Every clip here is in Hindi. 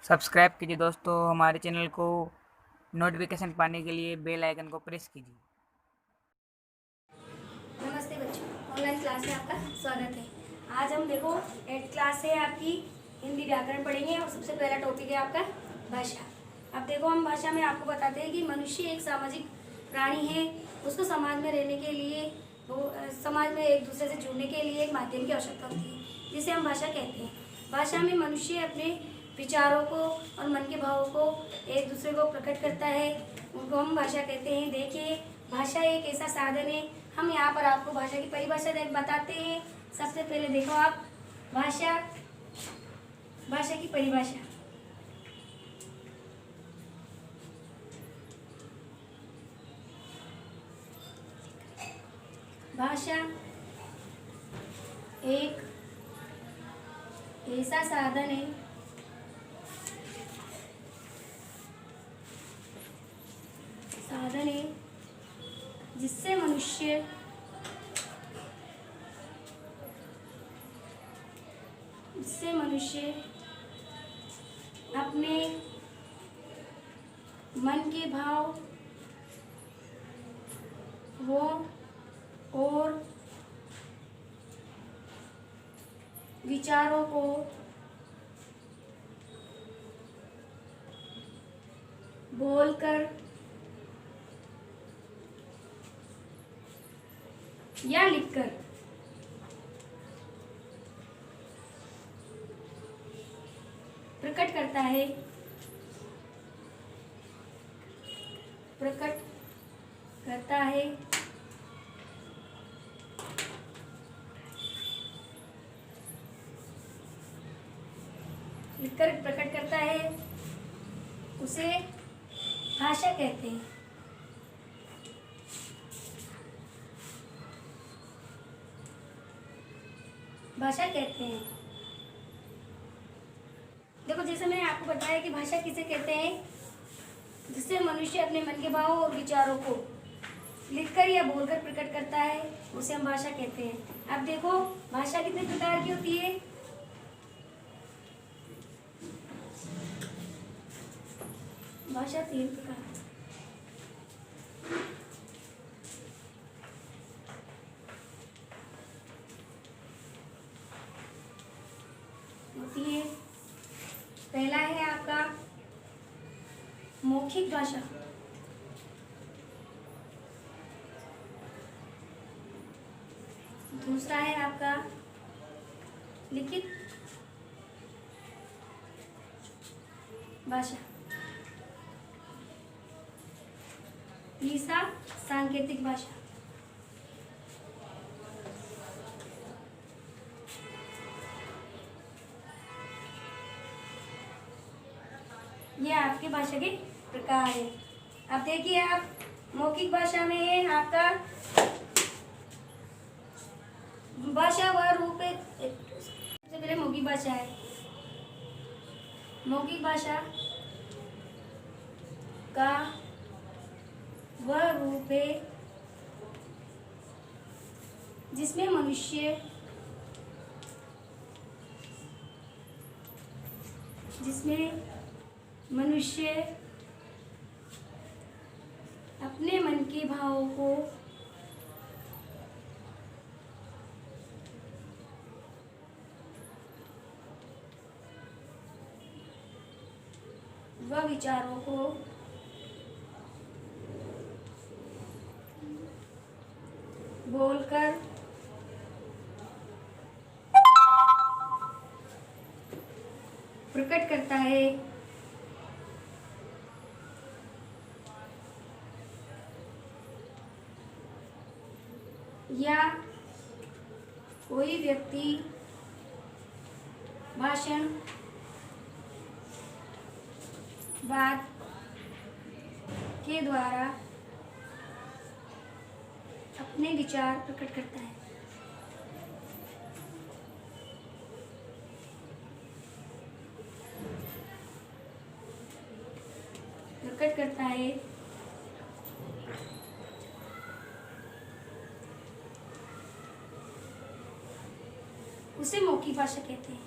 सब्सक्राइब कीजिए दोस्तों हमारे चैनल को। नोटिफिकेशन पाने के लिए बेल आइकन को प्रेस कीजिए। नमस्ते बच्चों, ऑनलाइन क्लास में आपका स्वागत है। आज हम देखो 8th क्लास से आपकी हिंदी व्याकरण पढ़ेंगे और सबसे पहला टॉपिक है आपका भाषा। अब देखो हम भाषा में आपको बताते हैं कि मनुष्य एक सामाजिक प्राणी है। उसको समाज में रहने के लिए समाज में एक दूसरे से जुड़ने के लिए एक माध्यम की आवश्यकता होती है, जिसे हम भाषा कहते हैं। भाषा में मनुष्य अपने विचारों को और मन के भावों को एक दूसरे को प्रकट करता है, उनको हम भाषा कहते हैं। देखिए, भाषा एक ऐसा साधन है। हम यहाँ पर आपको भाषा की परिभाषा बताते हैं। सबसे पहले देखो आप भाषा भाषा की परिभाषा। भाषा एक ऐसा साधन है जिससे मनुष्य अपने मन के भाव वो और विचारों को बोलकर या लिखकर प्रकट करता है। लिखकर प्रकट करता है, उसे भाषा कहते हैं। भाषा कहते हैं। देखो, जैसे मैंने आपको बताया कि भाषा किसे कहते हैं, जिससे मनुष्य अपने मन के भावों और विचारों को लिखकर या बोलकर प्रकट करता है, उसे हम भाषा कहते हैं। अब देखो, भाषा कितने प्रकार की होती है। भाषा 3 प्रकार होती है। पहला है आपका मौखिक भाषा। दूसरा है आपका लिखित भाषा। तीसरा सांकेतिक भाषा। ये आपकी भाषा के प्रकार है। अब देखिए, आप मौखिक भाषा में है आपका भाषा व रूप है। सबसे पहले मौखिक भाषा है। मौखिक भाषा का वह रूप है जिसमें मनुष्य अपने मन के भावों को व विचारों को बोलकर प्रकट करता है। या कोई व्यक्ति भाषण, बात के द्वारा अपने विचार प्रकट करता है। उसे मौखिक भाषा कहते हैं।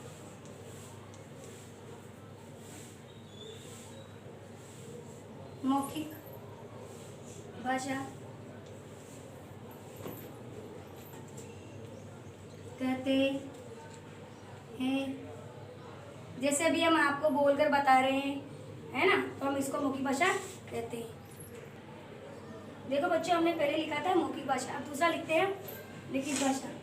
मौखिक भाषा कहते हैं। जैसे अभी हम आपको बोलकर बता रहे हैं, है ना, तो हम इसको मौखिक भाषा कहते हैं। देखो बच्चों, हमने पहले लिखा था मौखिक भाषा, अब दूसरा लिखते हैं लिखित भाषा।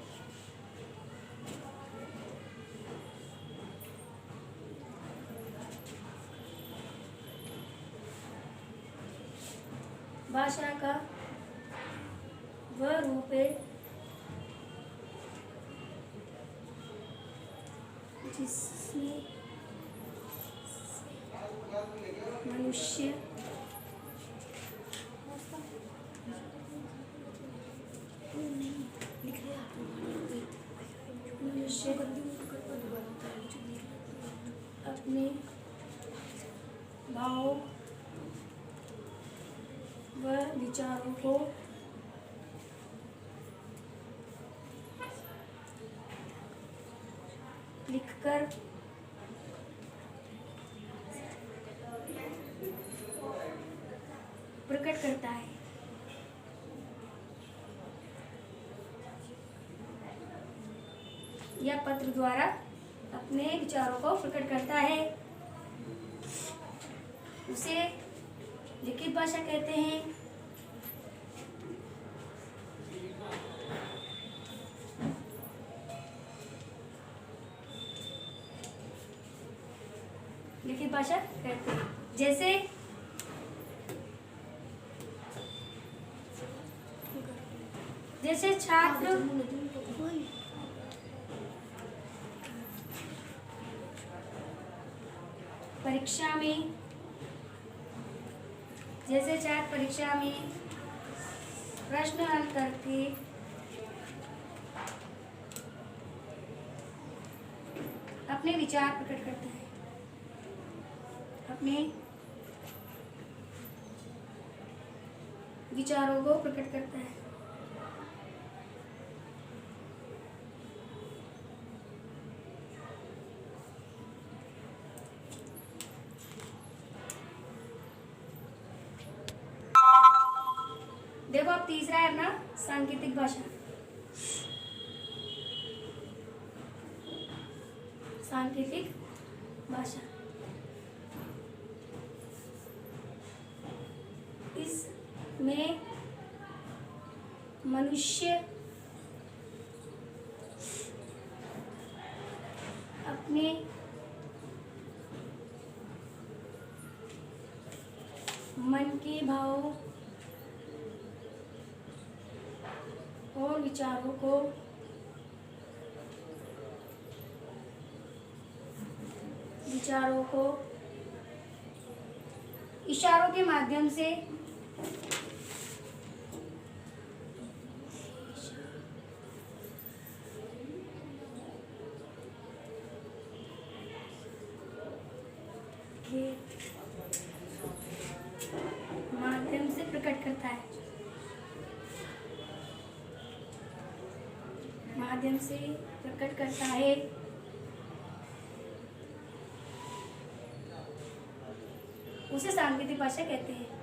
भाषा का वह रूप है जिसमें मनुष्य अपने भावों व विचारों को लिखकर प्रकट करता है। यह पत्र द्वारा अपने विचारों को प्रकट करता है। उसे लिखित भाषा कहते हैं। लिखित भाषा कहते हैं। जैसे छात्र परीक्षा में प्रश्न हल करके अपने विचार प्रकट करता है, अपने विचारों को प्रकट करता है। देखो अब तीसरा है अपना सांकेतिक भाषा। सांकेतिक भाषा इसमें मनुष्य अपने मन के भावों और विचारों को इशारों के माध्यम से प्रकट करता है। माध्यम से प्रकट करता है। उसे सांकेतिक भाषा कहते हैं।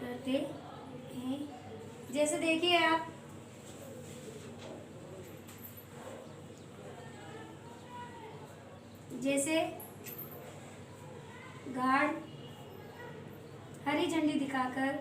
करते हैं। जैसे देखिए आप, जैसे गार्ड हरी झंडी दिखाकर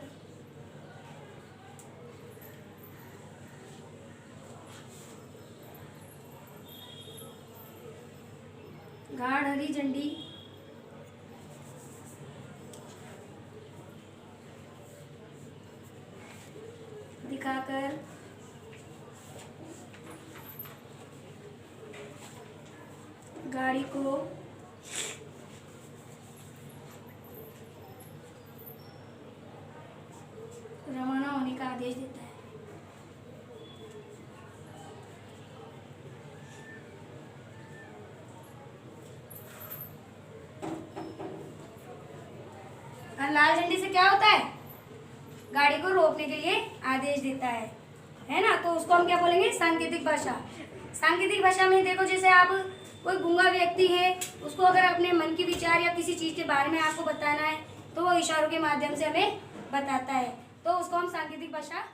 गाड़ी को रवाना होने का आदेश देता है। और लाल झंडी से क्या होता है? गाड़ी को रोकने के लिए आदेश देता है ना। तो उसको हम क्या बोलेंगे, सांकेतिक भाषा। सांकेतिक भाषा में देखो, जैसे आप कोई गूंगा व्यक्ति है, उसको अगर अपने मन की विचार या किसी चीज़ के बारे में आपको बताना है तो वो इशारों के माध्यम से हमें बताता है, तो उसको हम सांकेतिक भाषा